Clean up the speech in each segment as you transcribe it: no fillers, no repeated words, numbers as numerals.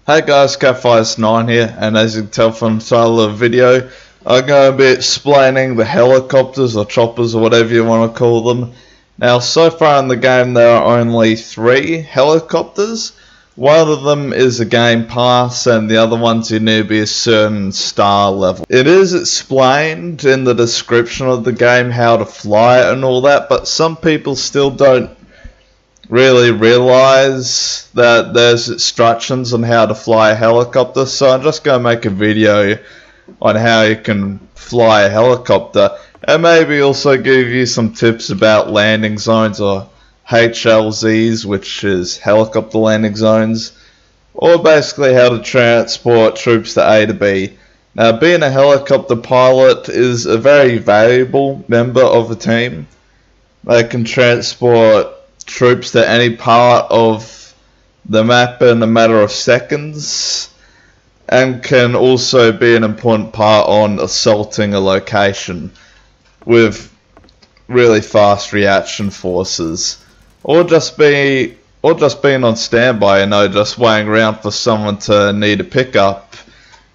Hey guys, Cat9 here, and as you can tell from the title of the video, I'm going to be explaining the helicopters or choppers or whatever you want to call them. Now, so far in the game there are only 3 helicopters. One of them is a game pass and the other ones you need to be a certain star level. It is explained in the description of the game how to fly and all that, but some people still don't really realize that there's instructions on how to fly a helicopter, so I'm just going to make a video on how you can fly a helicopter and maybe also give you some tips about landing zones, or HLZs, which is helicopter landing zones, or basically how to transport troops to A to B. Now, being a helicopter pilot is a very valuable member of the team. They can transport troops to any part of the map in a matter of seconds, and can also be an important part on assaulting a location with really fast reaction forces, or just being on standby, just waiting around for someone to need a pickup,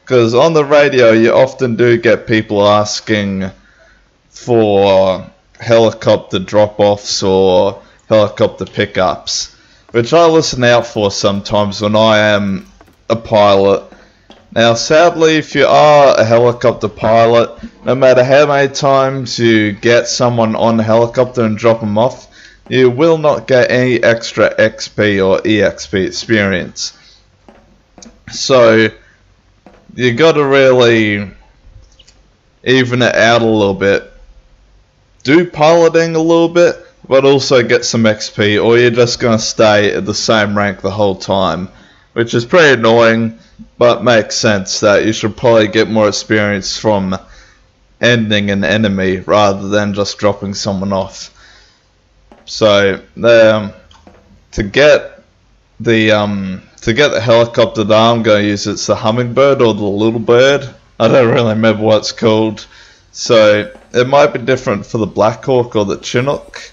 because on the radio you often do get people asking for helicopter drop-offs or helicopter pickups, which I listen out for sometimes when I am a pilot. Now, sadly, if you are a helicopter pilot, no matter how many times you get someone on the helicopter and drop them off, you will not get any extra XP or EXP experience. So you gotta really even it out a little bit. Do piloting a little bit, but also get some XP, or you're just going to stay at the same rank the whole time, which is pretty annoying, but makes sense that you should probably get more experience from ending an enemy rather than just dropping someone off. So to get the helicopter that I'm going to use, it's the Hummingbird or the Little Bird. I don't really remember what it's called, so it might be different for the Blackhawk or the Chinook,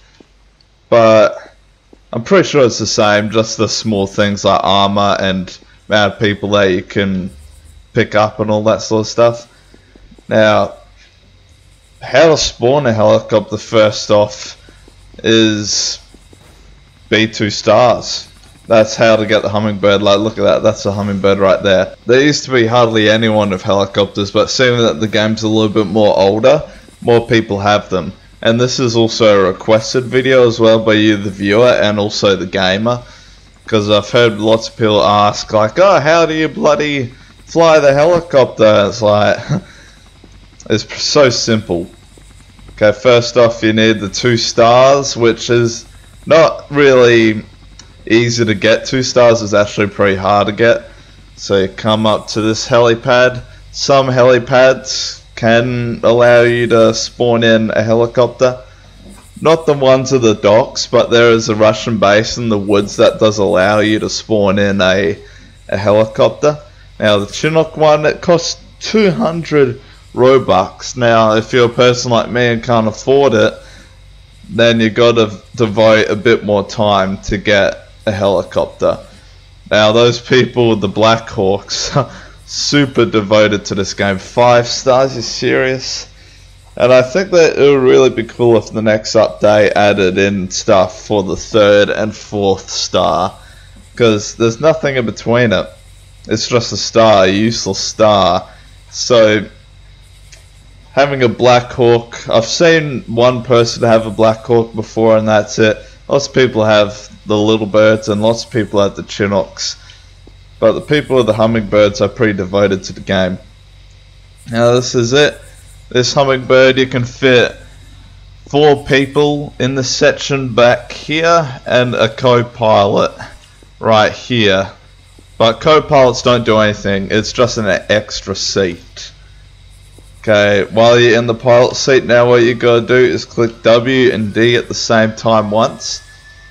but I'm pretty sure it's the same, just the small things like armor and amount of people that you can pick up and all that sort of stuff. Now, how to spawn a helicopter first off is B2 stars. That's how to get the Hummingbird. Like, look at that, that's a Hummingbird right there. There used to be hardly anyone with helicopters, but seeing that the game's a little bit more older, more people have them. And this is also a requested video as well by you, the viewer, and also the gamer, because I've heard lots of people ask, like, oh, how do you bloody fly the helicopter? It's like, it's so simple. Okay, first off you need the 2 stars, which is not really easy to get. 2 stars is actually pretty hard to get. So you come up to this helipad. Some helipads can allow you to spawn in a helicopter. Not the ones at the docks, but there is a Russian base in the woods that does allow you to spawn in a helicopter. Now the Chinook one, it costs 200 Robux. Now if you're a person like me and can't afford it, then you gotta devote a bit more time to get a helicopter. Now those people with the Blackhawks super devoted to this game. 5 stars, you serious? And I think that it would really be cool if the next update added in stuff for the 3rd and 4th star, because there's nothing in between it. It's just a star, a useless star. So having a Blackhawk, I've seen one person have a Blackhawk before and that's it. Lots of people have the Little Birds and lots of people have the Chinooks. But the people with the Hummingbirds are pretty devoted to the game. Now this is it. This Hummingbird, you can fit 4 people in the section back here and a co-pilot right here. But co-pilots don't do anything, it's just an extra seat. Okay, while you're in the pilot seat, now what you gotta do is click W and D at the same time once.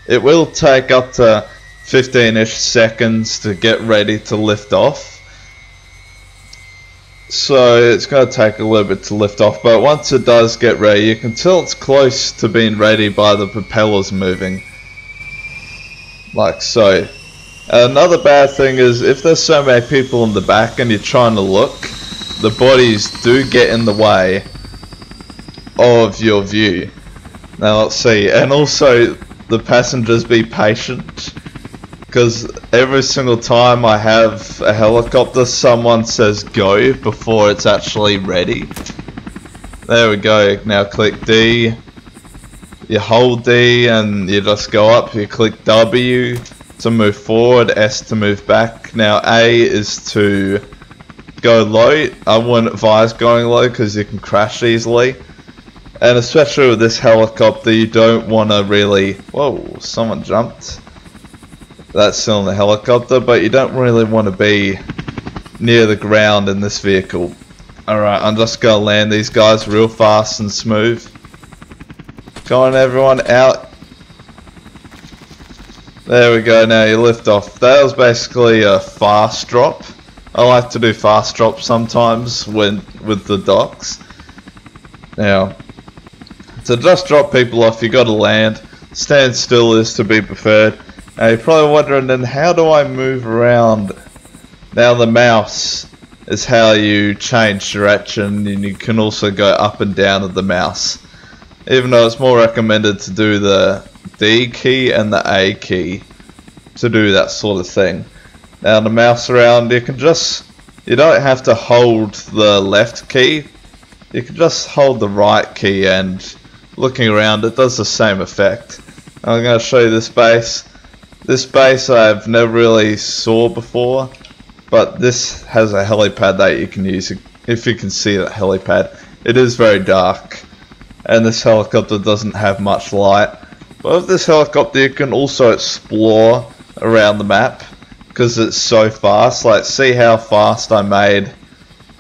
It will take up to 15-ish seconds to get ready to lift off. So it's going to take a little bit to lift off, but once it does get ready, you can tell it's close to being ready by the propellers moving. Like so. Another bad thing is if there's so many people in the back and you're trying to look, the bodies do get in the way of your view. Now let's see, and also the passengers, be patient, because every single time I have a helicopter someone says go before it's actually ready. There we go. Now click D, you hold D and you just go up. You click W to move forward, S to move back. Now A is to go low. I wouldn't advise going low because you can crash easily, and especially with this helicopter you don't want to really, whoa, someone jumped. That's still in the helicopter, but you don't really want to be near the ground in this vehicle. Alright, I'm just going to land these guys real fast and smooth. Come on everyone, out. There we go, now you lift off. That was basically a fast drop. I like to do fast drops sometimes with the docks. Now, to just drop people off you got to land. Stand still is to be preferred. Now you're probably wondering, then how do I move around? Now the mouse is how you change direction, and you can also go up and down with the mouse. Even though it's more recommended to do the D key and the A key to do that sort of thing. Now the mouse around, you don't have to hold the left key. You can just hold the right key, and looking around it does the same effect. I'm going to show you this base. This base I've never really saw before, but this has a helipad that you can use if you can see that helipad. It is very dark, and this helicopter doesn't have much light. But with this helicopter you can also explore around the map, because it's so fast. Like, see how fast I made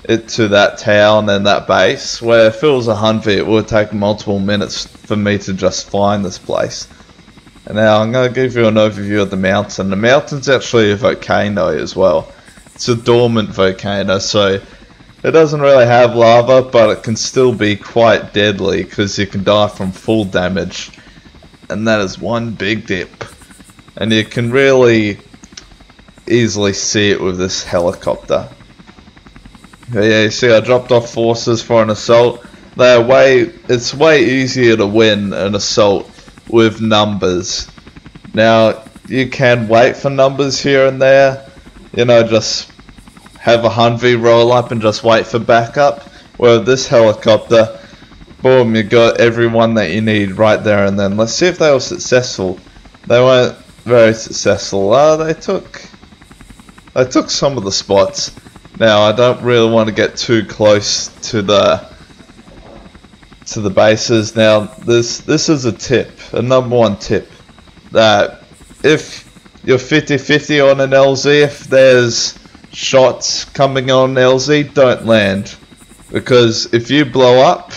it to that town and that base, where if it was a Humvee it would take multiple minutes for me to just find this place. And now I'm going to give you an overview of the mountain. The mountain's actually a volcano as well. It's a dormant volcano, so it doesn't really have lava, but it can still be quite deadly because you can die from full damage. And that is one big dip. And you can really easily see it with this helicopter. But yeah, you see I dropped off forces for an assault. It's way easier to win an assault with numbers. Now you can wait for numbers here and there, you know, just have a Humvee roll up and just wait for backup. Where this helicopter, boom, you got everyone that you need right there and then. Let's see if they were successful. They weren't very successful. They took some of the spots. Now I don't really want to get too close to the bases. Now this is a tip, a number one tip, that if you're 50-50 on an LZ, if there's shots coming on LZ, don't land, because if you blow up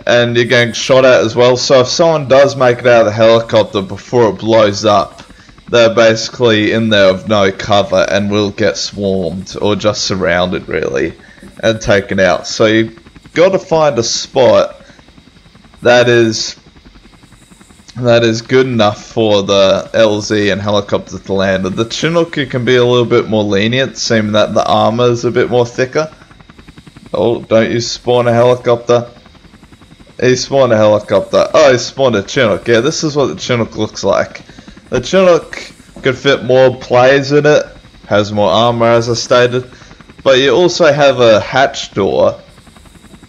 and you're getting shot at as well, so if someone does make it out of the helicopter before it blows up, they're basically in there with no cover and will get swarmed or just surrounded really and taken out. So you got to find a spot that is good enough for the LZ and helicopter to land. The Chinook you can be a little bit more lenient, seeing that the armor is a bit more thicker. Oh, don't you spawn a helicopter? He spawned a helicopter. Oh, he spawned a Chinook. Yeah, this is what the Chinook looks like. The Chinook could fit more players in it, has more armor as I stated, but you also have a hatch door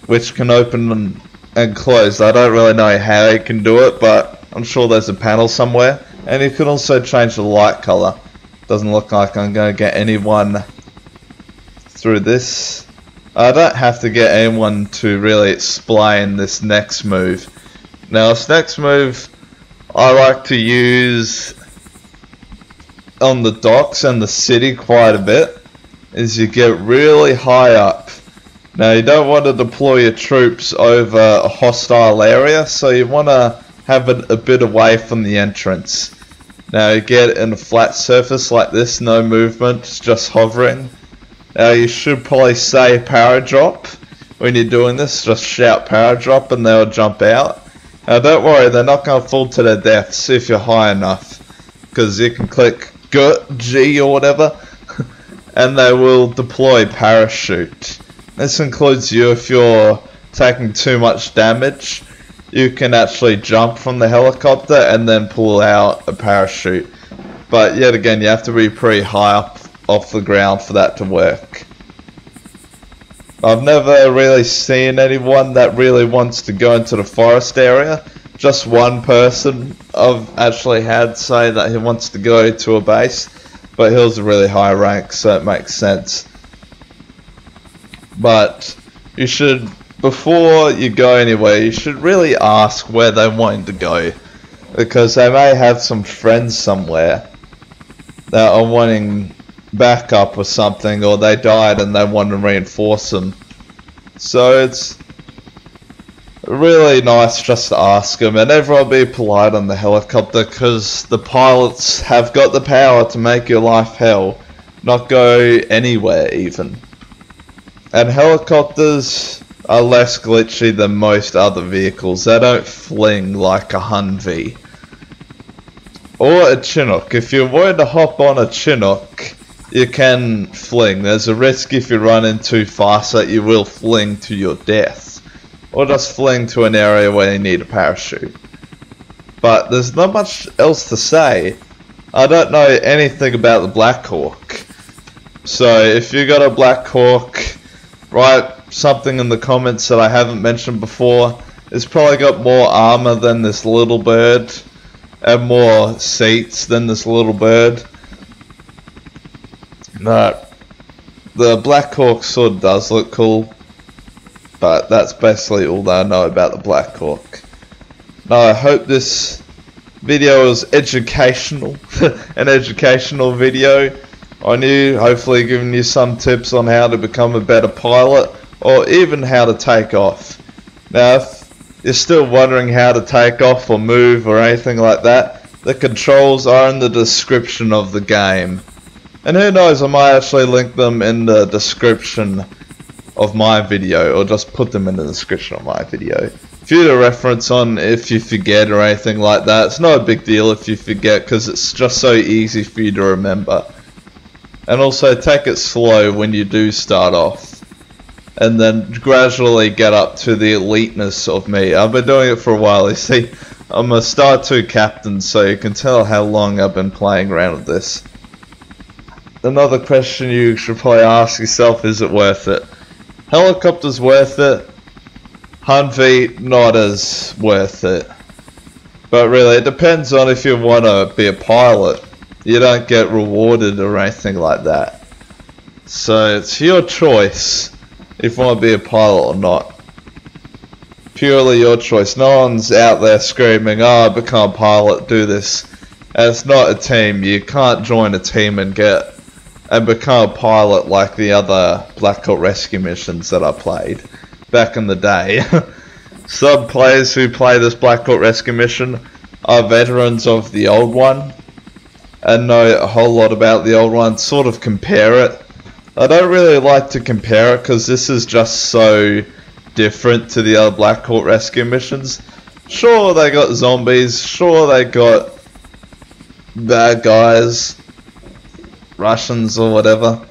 which can open and close. I don't really know how you can do it, but I'm sure there's a panel somewhere. And you can also change the light color. Doesn't look like I'm going to get anyone through this. I don't have to get anyone to really explain this next move. Now this next move I like to use on the docks and the city quite a bit, is you get really high up. Now you don't want to deploy your troops over a hostile area, so you want to have it a bit away from the entrance. Now you get in a flat surface like this, no movement, just hovering. Now you should probably say paradrop when you're doing this, just shout paradrop and they'll jump out. Now don't worry, they're not going to fall to their deaths if you're high enough, because you can click G or whatever, and they will deploy parachute. This includes you if you're taking too much damage. You can actually jump from the helicopter and then pull out a parachute. But yet again, you have to be pretty high up off the ground for that to work. I've never really seen anyone that really wants to go into the forest area. Just one person I've actually had say that he wants to go to a base, but he was a really high rank, so it makes sense. But you should, before you go anywhere, you should really ask where they're wanting to go, because they may have some friends somewhere that are wanting backup or something, or they died and they want to reinforce them. So it's really nice just to ask them, and everyone be polite on the helicopter, because the pilots have got the power to make your life hell, not go anywhere even. And helicopters are less glitchy than most other vehicles. They don't fling like a Humvee or a Chinook. If you're wanting to hop on a Chinook, you can fling. There's a risk if you run in too fast that you will fling to your death, or just fling to an area where you need a parachute. But there's not much else to say. I don't know anything about the Blackhawk. So if you got a Blackhawk, write something in the comments that I haven't mentioned before. It's probably got more armor than this little bird, and more seats than this little bird. But the Blackhawk sort of does look cool, but that's basically all that I know about the Blackhawk. Now I hope this video was educational, an educational video on you, hopefully giving you some tips on how to become a better pilot, or even how to take off. Now if you're still wondering how to take off or move or anything like that, the controls are in the description of the game. And who knows, I might actually link them in the description of my video, or just put them in the description of my video for you to reference on if you forget or anything like that. It's not a big deal if you forget, because it's just so easy for you to remember. And also take it slow when you do start off, and then gradually get up to the eliteness of me. I've been doing it for a while. You see, I'm a Star 2 captain, so you can tell how long I've been playing around with this. Another question you should probably ask yourself, is it worth it? Helicopter's worth it. Humvee, not as worth it. But really, it depends on if you want to be a pilot. You don't get rewarded or anything like that. So it's your choice if you want to be a pilot or not. Purely your choice. No one's out there screaming, oh, become a pilot, do this. And it's not a team. You can't join a team and become a pilot like the other Blackhawk rescue missions that I played back in the day. Some players who play this Blackhawk rescue mission are veterans of the old one and know a whole lot about the old one, sort of compare it. I don't really like to compare it because this is just so different to the other Blackhawk rescue missions. Sure, they got zombies, sure they got bad guys, Russians or whatever.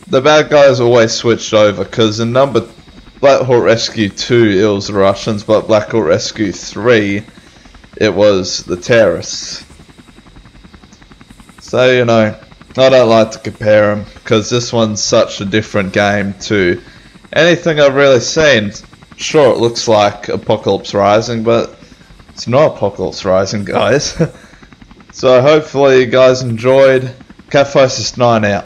The bad guys always switched over, because in Blackhawk Rescue 2 it was the Russians, but Blackhawk Rescue 3 it was the terrorists. So, you know, I don't like to compare them, because this one's such a different game to anything I've really seen. Sure, it looks like Apocalypse Rising, but it's not Apocalypse Rising, guys. So hopefully you guys enjoyed. Catphysis 9 out.